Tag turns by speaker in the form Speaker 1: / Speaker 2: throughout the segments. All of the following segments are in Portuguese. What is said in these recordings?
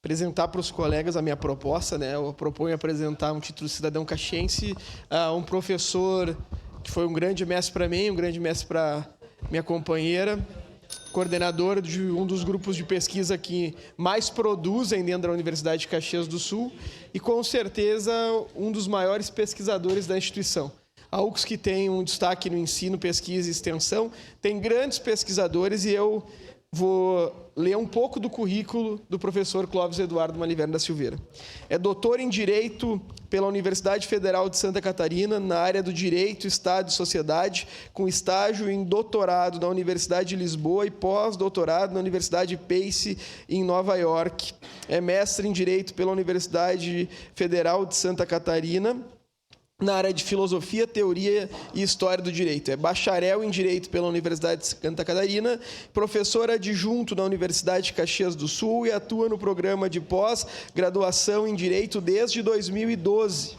Speaker 1: apresentar para os colegas a minha proposta, né? Eu proponho apresentar um título de cidadão caxiense a um professor que foi um grande mestre para mim, um grande mestre para minha companheira, coordenador de um dos grupos de pesquisa que mais produzem dentro da Universidade de Caxias do Sul e, com certeza, um dos maiores pesquisadores da instituição. A UCS, que tem um destaque no ensino, pesquisa e extensão, tem grandes pesquisadores e eu vou ler um pouco do currículo do professor Clóvis Eduardo Maliverno da Silveira. É doutor em Direito pela Universidade Federal de Santa Catarina, na área do Direito, Estado e Sociedade, com estágio em doutorado na Universidade de Lisboa e pós-doutorado na Universidade Pace, em Nova York. É mestre em Direito pela Universidade Federal de Santa Catarina, na área de Filosofia, Teoria e História do Direito. É bacharel em Direito pela Universidade de Santa Catarina, professor adjunto na Universidade de Caxias do Sul e atua no programa de pós-graduação em Direito desde 2012.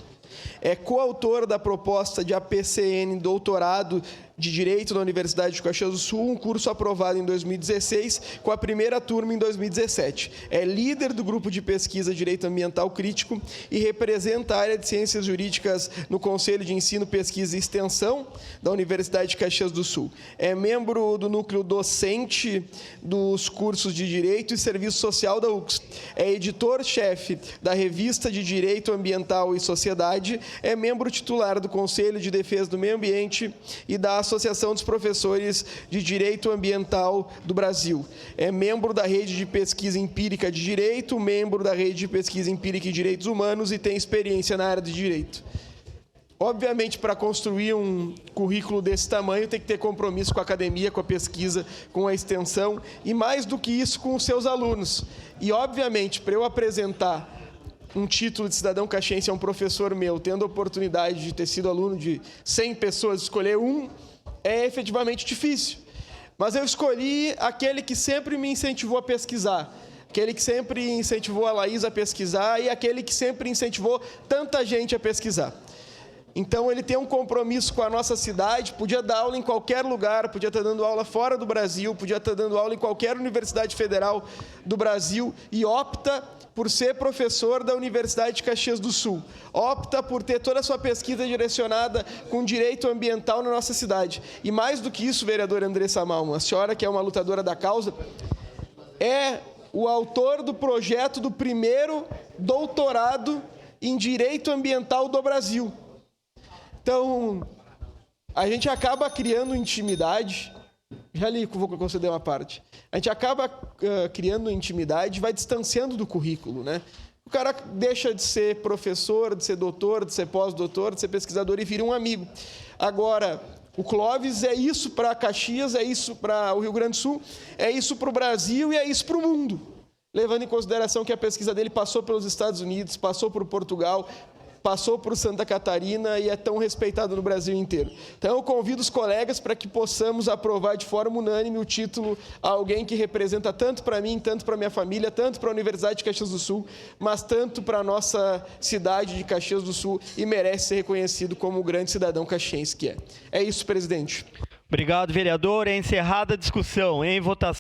Speaker 1: É coautor da proposta de APCN Doutorado de Direito na Universidade de Caxias do Sul, um curso aprovado em 2016, com a primeira turma em 2017. É líder do grupo de pesquisa Direito Ambiental Crítico e representa a área de Ciências Jurídicas no Conselho de Ensino, Pesquisa e Extensão da Universidade de Caxias do Sul. É membro do núcleo docente dos cursos de Direito e Serviço Social da UCS. É editor-chefe da Revista de Direito Ambiental e Sociedade. É membro titular do Conselho de Defesa do Meio Ambiente e da Associação dos Professores de Direito Ambiental do Brasil. É membro da Rede de Pesquisa Empírica de Direito, membro da Rede de Pesquisa Empírica e Direitos Humanos e tem experiência na área de Direito. Obviamente, para construir um currículo desse tamanho, tem que ter compromisso com a academia, com a pesquisa, com a extensão e, mais do que isso, com os seus alunos. E, obviamente, para eu apresentar um título de cidadão caxiense a um professor meu, tendo a oportunidade de ter sido aluno de 100 pessoas, escolher um, é efetivamente difícil. Mas eu escolhi aquele que sempre me incentivou a pesquisar, aquele que sempre incentivou a Laís a pesquisar e aquele que sempre incentivou tanta gente a pesquisar. Então, ele tem um compromisso com a nossa cidade, podia dar aula em qualquer lugar, podia estar dando aula fora do Brasil, podia estar dando aula em qualquer universidade federal do Brasil e opta por ser professor da Universidade de Caxias do Sul. Opta por ter toda a sua pesquisa direcionada com direito ambiental na nossa cidade. E mais do que isso, vereadora Andressa Malman, a senhora que é uma lutadora da causa, é o autor do projeto do primeiro doutorado em direito ambiental do Brasil. Então, a gente acaba criando intimidade. Já li, vou conceder uma parte. A gente acaba criando intimidade e vai distanciando do currículo, né? O cara deixa de ser professor, de ser doutor, de ser pós-doutor, de ser pesquisador e vira um amigo. Agora, o Clóvis é isso para Caxias, é isso para o Rio Grande do Sul, é isso para o Brasil e é isso para o mundo. Levando em consideração que a pesquisa dele passou pelos Estados Unidos, passou por Portugal, passou por Santa Catarina e é tão respeitado no Brasil inteiro. Então, eu convido os colegas para que possamos aprovar de forma unânime o título a alguém que representa tanto para mim, tanto para minha família, tanto para a Universidade de Caxias do Sul, mas tanto para a nossa cidade de Caxias do Sul e merece ser reconhecido como o grande cidadão caxiense que é. É isso, presidente.
Speaker 2: Obrigado, vereador. É encerrada a discussão. Em votação.